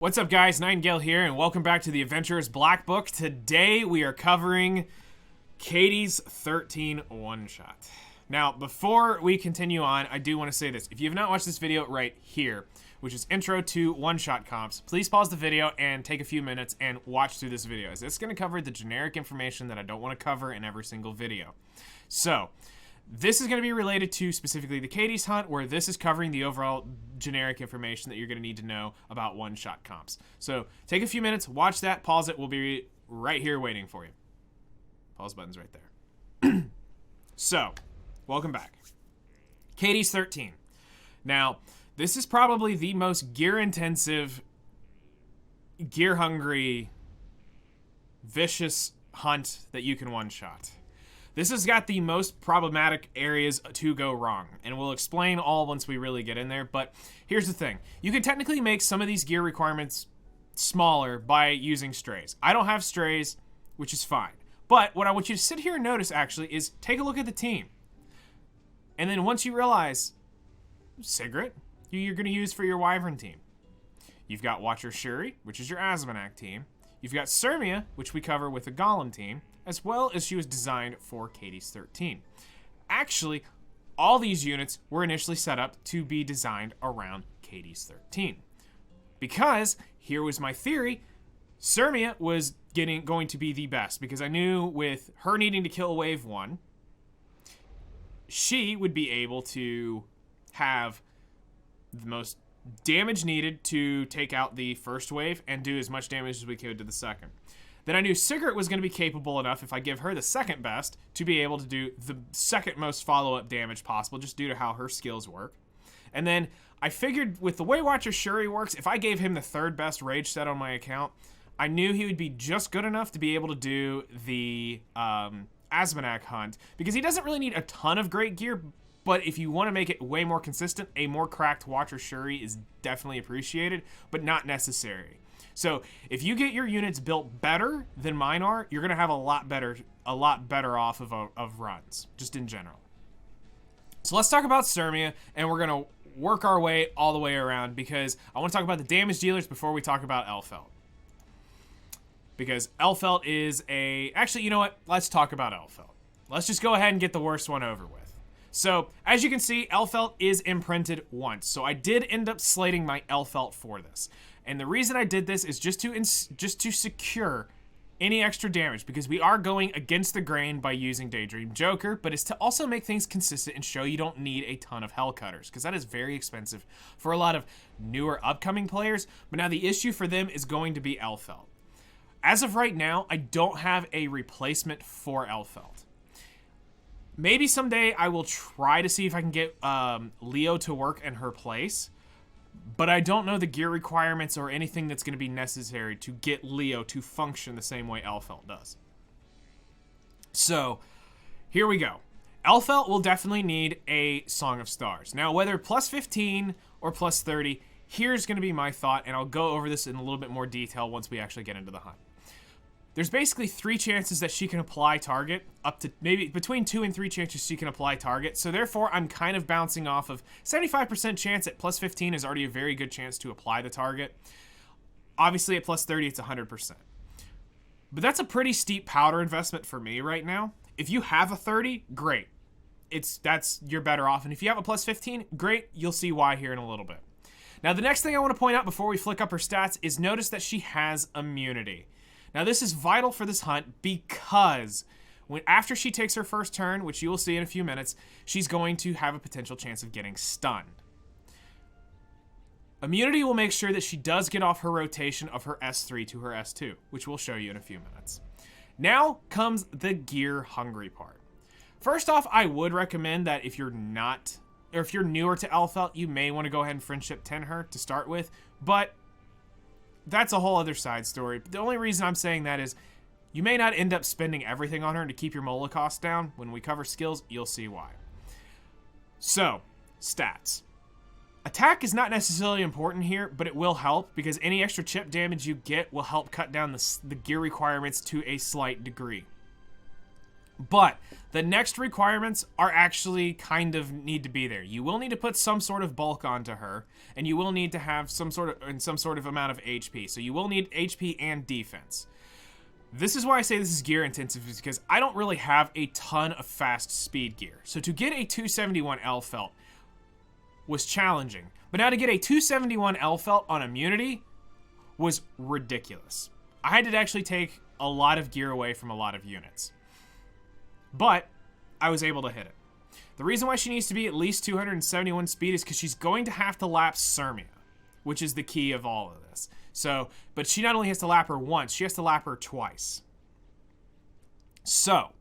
What's up, guys? Nightingale here, and welcome back to the Adventurer's Black Book. Today we are covering Caides 13 one-shot. Now, before we continue on, I do want to say this. If you have not watched this video right here, which is Intro to One-Shot Comps, please pause the video and take a few minutes and watch through this video, as it's going to cover the generic information that I don't want to cover in every single video. So, this is going to be related to specifically the Caides hunt, where this is covering the overall generic information that you're going to need to know about one-shot comps. So take a few minutes, watch that, pause it. We'll be right here waiting for you. Pause button's right there. So, welcome back. Caides 13. Now, this is probably the most gear-intensive, gear-hungry, vicious hunt that you can one-shot. This has got the most problematic areas to go wrong, and we'll explain all once we really get in there, but here's the thing. You can technically make some of these gear requirements smaller by using strays. I don't have strays, which is fine. But what I want you to sit here and notice, actually, is take a look at the team. And then once you realize, Cigarette, who you're going to use for your Wyvern team. You've got Watcher Shuri, which is your Asmonak team. You've got Sermia, which we cover with the Golem team, as well as she was designed for Caides 13. Actually, all these units were initially set up to be designed around Caides 13. Because, here was my theory, Sermia was going to be the best, because I knew with her needing to kill wave 1, she would be able to have the most damage needed to take out the first wave and do as much damage as we could to the second. Then I knew Cigarette was going to be capable enough, if I give her the second best, to be able to do the second most follow-up damage possible, just due to how her skills work. And then I figured with the way Watcher Shuri works, if I gave him the third best rage set on my account, I knew he would be just good enough to be able to do the Asmonak hunt, because he doesn't really need a ton of great gear, but if you want to make it way more consistent, a more cracked Watcher Shuri is definitely appreciated, but not necessary. So if you get your units built better than mine are, you're going to have a lot better off of runs, just in general. So let's talk about Sermia, and we're going to work our way all the way around, because I want to talk about the damage dealers before we talk about Elfelt. Because Elfelt is actually, you know what? Let's talk about Elfelt. Let's just go ahead and get the worst one over with. So, as you can see, Elfelt is imprinted once. So I did end up slating my Elfelt for this. And the reason I did this is just to secure any extra damage, because we are going against the grain by using Daydream Joker, but it's to also make things consistent and show you don't need a ton of Hellcutters, because that is very expensive for a lot of newer upcoming players. But now the issue for them is going to be Elfelt. As of right now, I don't have a replacement for Elfelt. Maybe someday I will try to see if I can get Leo to work in her place, but I don't know the gear requirements or anything that's going to be necessary to get Leo to function the same way Elfelt does. So, here we go. Elfelt will definitely need a Song of Stars. Now, whether plus 15 or plus 30, here's going to be my thought, and I'll go over this in a little bit more detail once we actually get into the hunt. There's basically 3 chances that she can apply target, up to maybe between 2 and 3 chances she can apply target. So therefore, I'm kind of bouncing off of 75% chance at plus 15 is already a very good chance to apply the target. Obviously, at plus 30, it's 100%. But that's a pretty steep powder investment for me right now. If you have a 30, great. You're better off. And if you have a plus 15, great. You'll see why here in a little bit. Now, the next thing I want to point out before we flick up her stats is notice that she has immunity. Now, this is vital for this hunt because after she takes her first turn, which you will see in a few minutes, she's going to have a potential chance of getting stunned. Immunity will make sure that she does get off her rotation of her S3 to her S2, which we'll show you in a few minutes. Now comes the gear hungry part. First off, I would recommend that if you're newer to Elfelt, you may want to go ahead and Friendship 10 her to start with, but that's a whole other side story. The only reason I'm saying that is you may not end up spending everything on her to keep your mola cost down. When we cover skills, you'll see why. So, stats. Attack is not necessarily important here, but it will help because any extra chip damage you get will help cut down the gear requirements to a slight degree. But the next requirements are actually kind of need to be there. You will need to put some sort of bulk onto her, and you will need to have some sort of amount of HP. So you will need HP and defense. This is why I say this is gear intensive, is because I don't really have a ton of fast speed gear. So to get a 271 L felt was challenging. But now to get a 271 L felt on immunity was ridiculous. I had to actually take a lot of gear away from a lot of units. But I was able to hit it. The reason why she needs to be at least 271 speed is because she's going to have to lap Sermia, which is the key of all of this. So, but she not only has to lap her once, she has to lap her twice. So,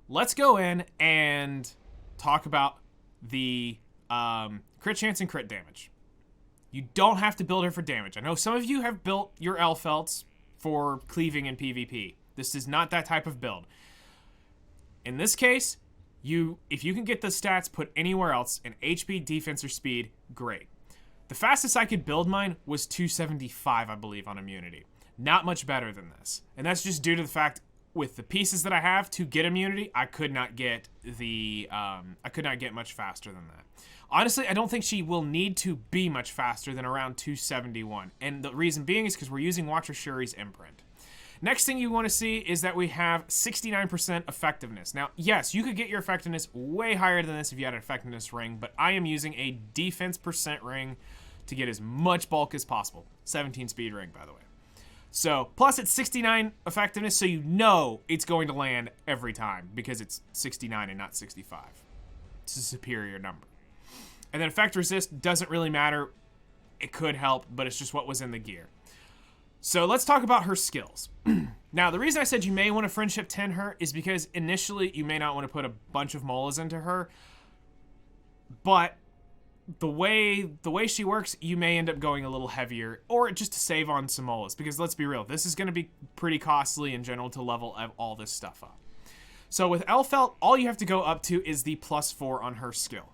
let's go in and talk about the crit chance and crit damage. You don't have to build her for damage. I know some of you have built your L-Felts for cleaving in PvP. This is not that type of build. In this case, if you can get the stats put anywhere else in HP, defense, or speed, great. The fastest I could build mine was 275, I believe, on immunity. Not much better than this. And that's just due to the fact with the pieces that I have to get immunity, I could not get much faster than that. Honestly, I don't think she will need to be much faster than around 271. And the reason being is because we're using Watcher Shuri's imprint. Next thing you want to see is that we have 69% effectiveness. Now, yes, you could get your effectiveness way higher than this if you had an effectiveness ring, but I am using a defense percent ring to get as much bulk as possible. 17 speed ring, by the way. So, plus it's 69 effectiveness, so you know it's going to land every time because it's 69 and not 65. It's a superior number. And then effect resist doesn't really matter. It could help, but it's just what was in the gear. So let's talk about her skills. Now, the reason I said you may want to friendship 10 her is because initially you may not want to put a bunch of molas into her, but the way she works, you may end up going a little heavier, or just to save on some molas, because let's be real, this is going to be pretty costly in general to level all this stuff up. So with Elfelt, all you have to go up to is the +4 on her skill.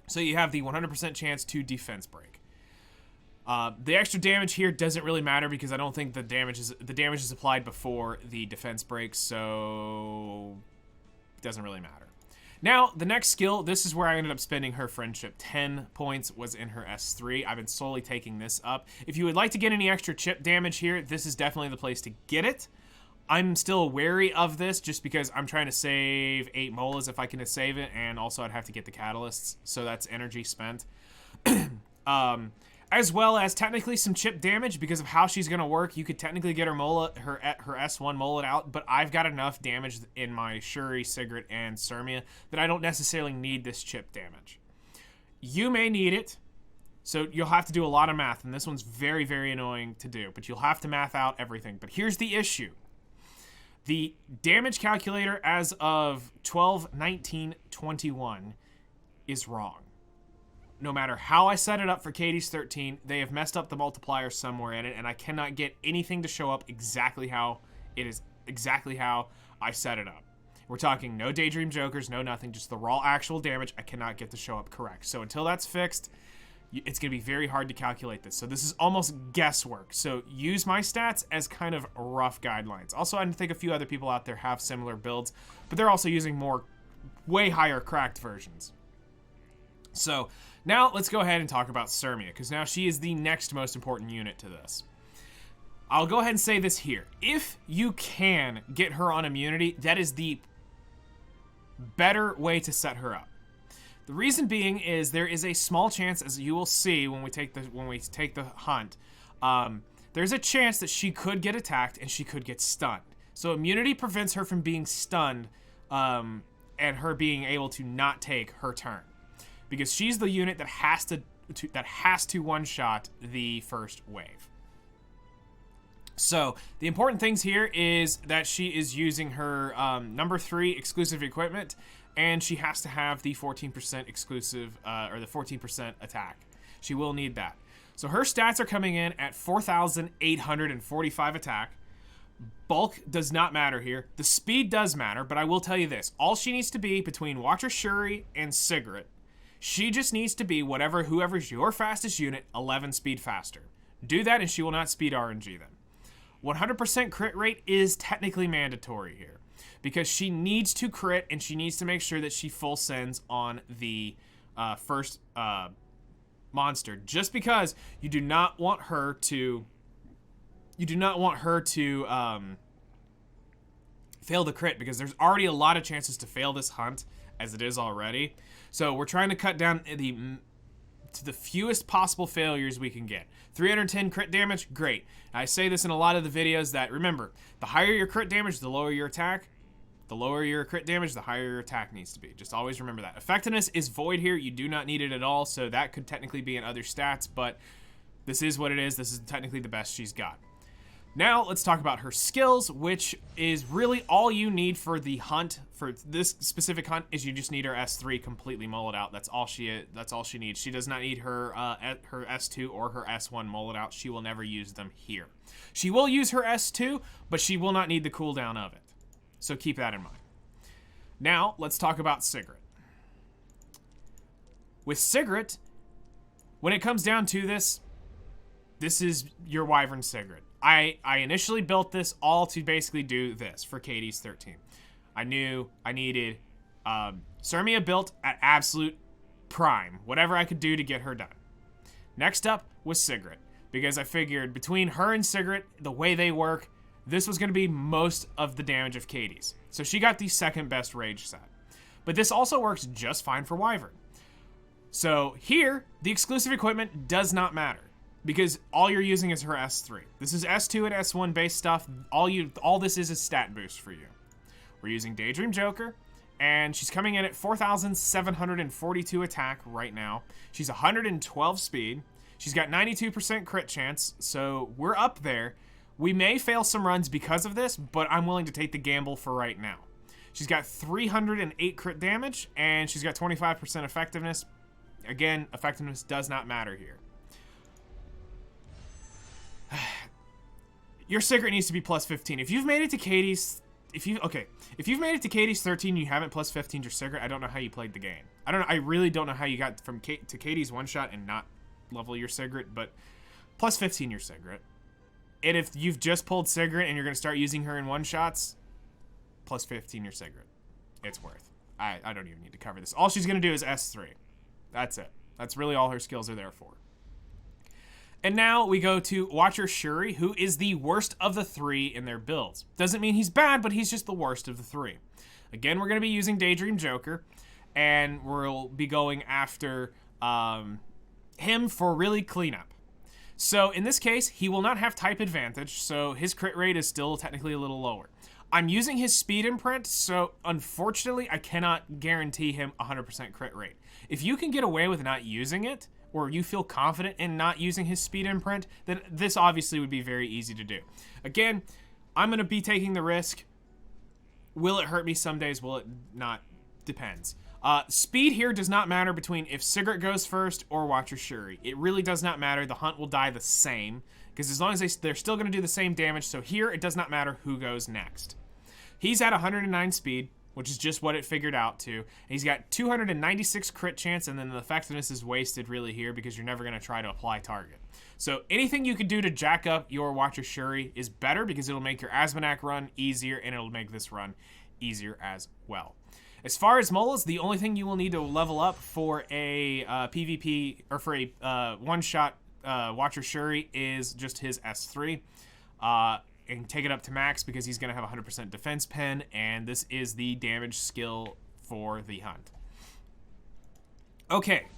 So you have the 100% chance to defense break. The extra damage here doesn't really matter because I don't think the damage is applied before the defense breaks, so it doesn't really matter. Now, the next skill, this is where I ended up spending her friendship. 10 points was in her S3. I've been slowly taking this up. If you would like to get any extra chip damage here, this is definitely the place to get it. I'm still wary of this just because I'm trying to save 8 molas if I can save it, and also I'd have to get the catalysts, so that's energy spent. As well as technically some chip damage because of how she's going to work. You could technically get her S1 mullet out, but I've got enough damage in my Shuri, Sigrid, and Sermia that I don't necessarily need this chip damage. You may need it, so you'll have to do a lot of math, and this one's very, very annoying to do, but you'll have to math out everything. But here's the issue. The damage calculator as of 12/19/21 is wrong. No matter how I set it up for Caides 13, they have messed up the multiplier somewhere in it, and I cannot get anything to show up exactly how I set it up. We're talking no Daydream Jokers, no nothing, just the raw actual damage I cannot get to show up correct. So until that's fixed, it's going to be very hard to calculate this. So this is almost guesswork. So use my stats as kind of rough guidelines. Also, I think a few other people out there have similar builds, but they're also using way higher cracked versions. So now let's go ahead and talk about Sermia, because now she is the next most important unit to this. I'll go ahead and say this here. If you can get her on immunity, that is the better way to set her up. The reason being is there is a small chance, as you will see when we take the hunt, there's a chance that she could get attacked and she could get stunned. So immunity prevents her from being stunned and her being able to not take her turn, because she's the unit that has to one-shot the first wave. So the important things here is that she is using her number 3 exclusive equipment, and she has to have the 14% exclusive or the 14% attack. She will need that. So her stats are coming in at 4,845 attack. Bulk does not matter here. The speed does matter, but I will tell you this. All she needs to be between Watcher Shuri and Sigrid. She just needs to be whoever's your fastest unit, 11 speed faster. Do that and she will not speed RNG them. 100% crit rate is technically mandatory here. because she needs to crit and she needs to make sure that she full sends on the first monster, just because you do not want her to fail the crit, because there's already a lot of chances to fail this hunt as it is already. So we're trying to cut down to the fewest possible failures we can get. 310 crit damage, great. I say this in a lot of the videos that, remember, the higher your crit damage, the lower your attack. The lower your crit damage, the higher your attack needs to be. Just always remember that. Effectiveness is void here. You do not need it at all, so that could technically be in other stats, but this is what it is. This is technically the best she's got. Now, let's talk about her skills, which is really all you need for the hunt. For this specific hunt, is you just need her S3 completely mullet out. That's all she needs. She does not need her S2 or her S1 mullet out. She will never use them here. She will use her S2, but she will not need the cooldown of it. So keep that in mind. Now, let's talk about Sigrid. With Sigrid, when it comes down to this is your Wyvern Sigrid. I initially built this all to basically do this for Caides 13. I knew I needed Sermia built at absolute prime, whatever I could do to get her done. Next up was Sigrid, because I figured between her and Sigrid, the way they work, this was going to be most of the damage of Caides. So she got the second best rage set. But this also works just fine for Wyvern. So here, the exclusive equipment does not matter, because all you're using is her S3. This is S2 and S1 base stuff. All this is a stat boost for you. We're using Daydream Joker, and she's coming in at 4,742 attack right now. She's 112 speed. She's got 92% crit chance, so we're up there. We may fail some runs because of this, but I'm willing to take the gamble for right now. She's got 308 crit damage, and she's got 25% effectiveness. Again, effectiveness does not matter here. Your Sigrid needs to be plus 15. If you've made it to Caides, if you've made it to Caides 13, you haven't plus 15 your Sigrid, I don't know how you played the game. I really don't know how you got from to Caides one shot and not level your Sigrid, but plus 15 your Sigrid. And if you've just pulled Sigrid and you're going to start using her in one shots, plus 15 your Sigrid. It's worth. I don't even need to cover this. All she's going to do is S3. That's it. That's really all her skills are there for. And now we go to Watcher Shuri, who is the worst of the three in their builds. Doesn't mean he's bad, but he's just the worst of the three. Again, we're going to be using Daydream Joker, and we'll be going after him for really cleanup. So in this case, he will not have type advantage, so his crit rate is still technically a little lower. I'm using his speed imprint, so unfortunately, I cannot guarantee him 100% crit rate. If you can get away with not using it, or you feel confident in not using his speed imprint, then this obviously would be very easy to do. Again, I'm going to be taking the risk. Will it hurt me some days? Will it not? Depends. Speed here does not matter between if Sigrid goes first or Watcher Shuri. It really does not matter. The hunt will die the same, because as long as they're still going to do the same damage, so here it does not matter who goes next. He's at 109 speed, which is just what it figured out to. And he's got 296 crit chance, and then the effectiveness is wasted really here because you're never going to try to apply target. So anything you could do to jack up your Watcher Shuri is better, because it'll make your Asmonak run easier, and it'll make this run easier as well. As far as Molas, the only thing you will need to level up for a PvP, or for a one-shot Watcher Shuri, is just his S3. And take it up to max, because he's going to have 100% defense pen, and this is the damage skill for the hunt. Okay,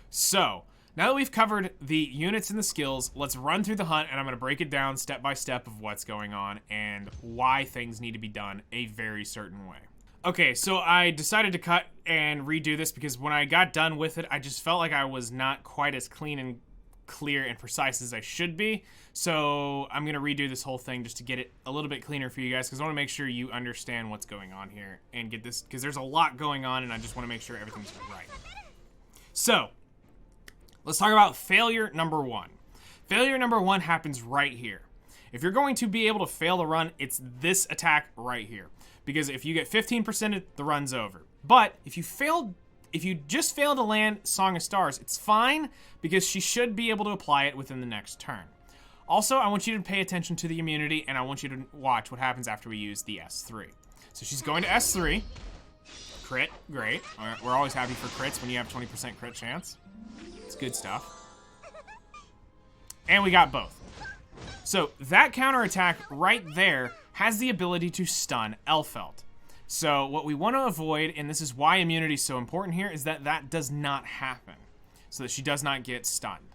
so now that we've covered the units and the skills, let's run through the hunt, and I'm going to break it down step by step of what's going on and why things need to be done a very certain way. Okay, so I decided to cut and redo this because when I got done with it, I just felt like I was not quite as clean and clear and precise as I should be. So I'm going to redo this whole thing just to get it a little bit cleaner for you guys, because I want to make sure you understand what's going on here and get this, because there's a lot going on and I just want to make sure everything's right. So let's talk about failure number one. Failure number one happens right here. If you're going to be able to fail the run, it's this attack right here, because if you get 15%, the run's over. But if you just fail to land Song of Stars, it's fine, because she should be able to apply it within the next turn. Also, I want you to pay attention to the immunity, and I want you to watch what happens after we use the S3. So she's going to S3. Crit, great. All right, we're always happy for crits when you have 20% crit chance. It's good stuff. And we got both. So that counterattack right there has the ability to stun Elfelt. So what we want to avoid, and this is why immunity is so important here, is that that does not happen. So that she does not get stunned.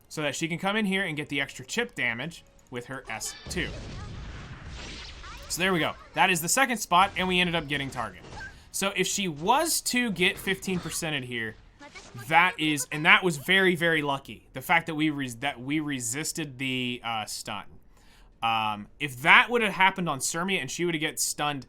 So that she can come in here and get the extra chip damage with her S2. So there we go. That is the second spot, and we ended up getting target. So if she was to get 15%ed here, that was very, very lucky. The fact that we resisted the stun. If that would have happened on Sermia and she would have get stunned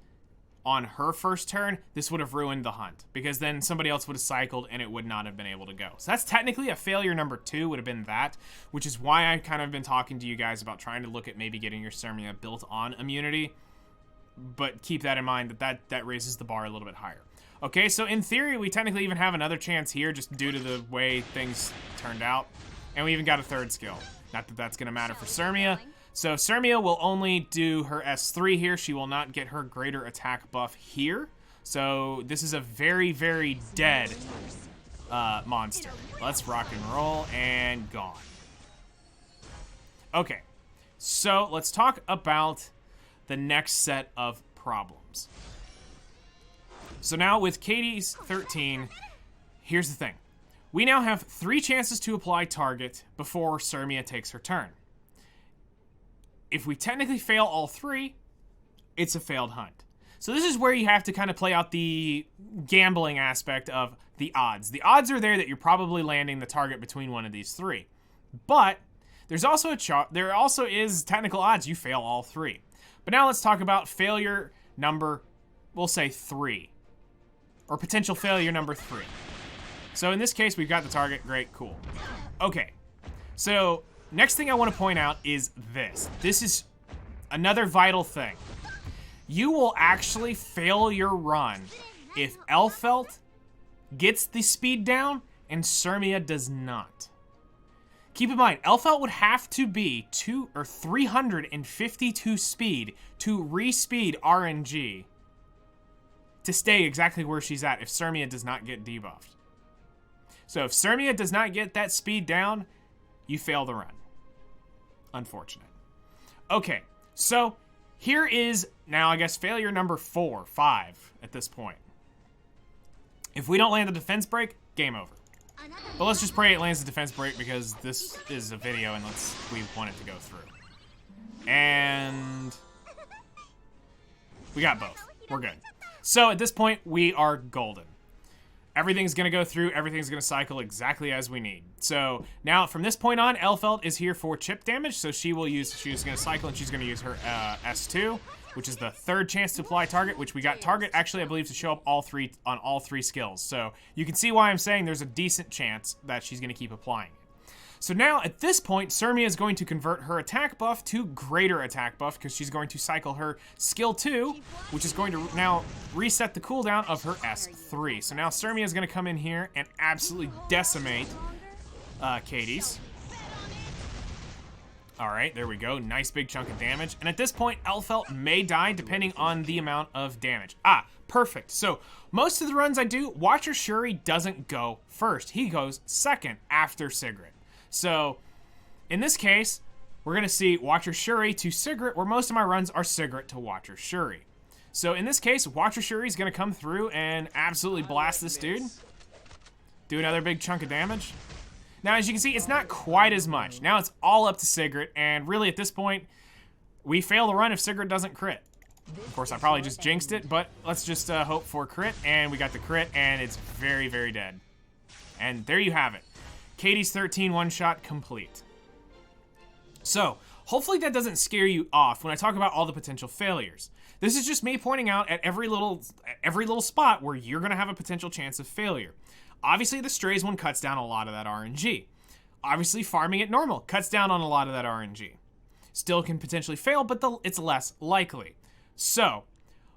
on her first turn, this would have ruined the hunt, because then somebody else would have cycled and it would not have been able to go. So that's technically a failure number 2, would have been that, which is why I kind of been talking to you guys about trying to look at maybe getting your Sermia built on immunity. But keep that in mind, that raises the bar a little bit higher. Okay, so in theory, we technically even have another chance here just due to the way things turned out. And we even got a third skill. Not that that's going to matter for Sermia. So Sermia will only do her S3 here. She will not get her greater attack buff here. So this is a very, very dead monster. Let's rock and roll, and gone. Okay, so let's talk about the next set of problems. So now with Caides 13, here's the thing. We now have 3 chances to apply target before Sermia takes her turn. If we technically fail all 3, it's a failed hunt. So this is where you have to kind of play out the gambling aspect of the odds. The odds are there that you're probably landing the target between one of these 3. But there's also there also is technical odds you fail all 3. But now let's talk about failure number, we'll say 3. Or potential failure number 3. So in this case, we've got the target. Great, cool. Okay, so next thing I want to point out is this. This is another vital thing. You will actually fail your run if Elfelt gets the speed down and Sermia does not. Keep in mind, Elfelt would have to be 352 speed to re-speed RNG to stay exactly where she's at if Sermia does not get debuffed. So if Sermia does not get that speed down, you fail the run. Unfortunate. Okay, so here is now, I guess, failure number 4, 5 at this point. If we don't land the defense break, game over. But let's just pray it lands the defense break because this is a video and we want it to go through. And we got both. We're good. So at this point, we are golden. Everything's going to go through. Everything's going to cycle exactly as we need. So now from this point on, Elfelt is here for chip damage. So she's going to cycle and she's going to use her S2, which is the 3rd chance to apply target, which we got target actually, I believe, to show up on all 3 skills. So you can see why I'm saying there's a decent chance that she's going to keep applying it. So now at this point, Sermia is going to convert her attack buff to greater attack buff because she's going to cycle her skill 2, which is going to now reset the cooldown of her S3. So now Sermia is going to come in here and absolutely decimate Caides. All right, there we go. Nice big chunk of damage. And at this point, Elfelt may die depending on the amount of damage. Ah, perfect. So most of the runs I do, Watcher Shuri doesn't go first. He goes second after Sigrid. So in this case, we're going to see Watcher Shuri to Sigrid, where most of my runs are Sigrid to Watcher Shuri. So in this case, Watcher Shuri is going to come through and absolutely blast this dude. Do another big chunk of damage. Now, as you can see, it's not quite as much. Now it's all up to Sigrid, and really at this point, we fail the run if Sigrid doesn't crit. Of course, I probably just jinxed it, but let's just hope for crit, and we got the crit, and it's very, very dead. And there you have it. Caides 13 one-shot complete. So, hopefully that doesn't scare you off when I talk about all the potential failures. This is just me pointing out at every little spot where you're going to have a potential chance of failure. Obviously, the Strays one cuts down a lot of that RNG. Obviously, farming at normal cuts down on a lot of that RNG. Still can potentially fail, but it's less likely. So,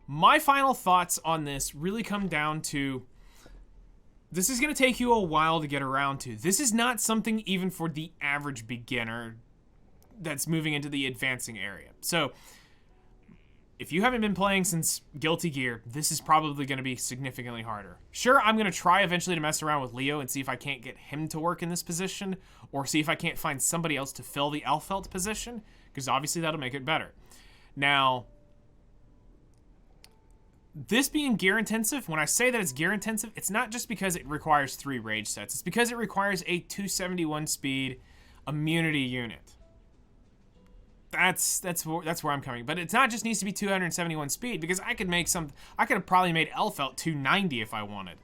my final thoughts on this really come down to, this is going to take you a while to get around to. This is not something even for the average beginner that's moving into the advancing area. So, if you haven't been playing since Guilty Gear, this is probably going to be significantly harder. Sure, I'm going to try eventually to mess around with Leo and see if I can't get him to work in this position, or see if I can't find somebody else to fill the Elfelt position, because obviously that'll make it better. Now, this being gear intensive, when I say that it's gear intensive, it's not just because it requires 3 rage sets. It's because it requires a 271 speed immunity unit. That's where I'm coming. But it's not just needs to be 271 speed, because I could have probably made Elfelt 290 if I wanted.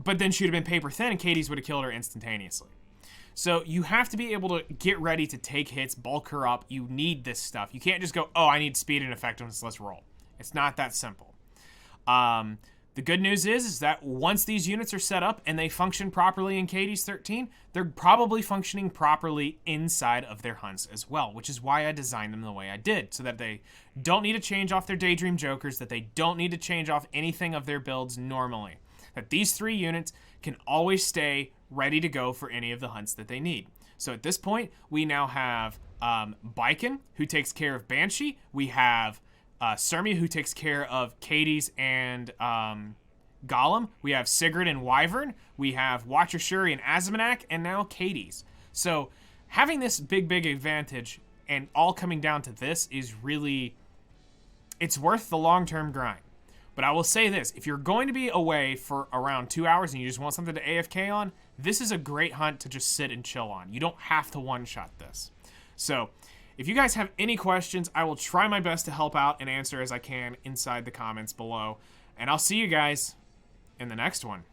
But then she'd have been paper thin and Caides would have killed her instantaneously. So you have to be able to get ready to take hits, bulk her up. You need this stuff. You can't just go, oh, I need speed and effectiveness, let's roll. It's not that simple. The good news is that once these units are set up and they function properly in Caides 13, they're probably functioning properly inside of their hunts as well, which is why I designed them the way I did, so that they don't need to change off their Daydream Jokers, that they don't need to change off anything of their builds normally. That these 3 units can always stay ready to go for any of the hunts that they need. So at this point, we now have Baiken, who takes care of Banshee. We have Sermia, who takes care of Caides and Gollum. We have Sigurd and Wyvern. We have Watcher Shuri and Azmonak, and now Caides. So having this big advantage and all coming down to this is really, it's worth the long-term grind. But I will say this, if you're going to be away for around 2 hours and you just want something to AFK on, this is a great hunt to just sit and chill on. You don't have to one-shot this. So if you guys have any questions, I will try my best to help out and answer as I can inside the comments below. And I'll see you guys in the next one.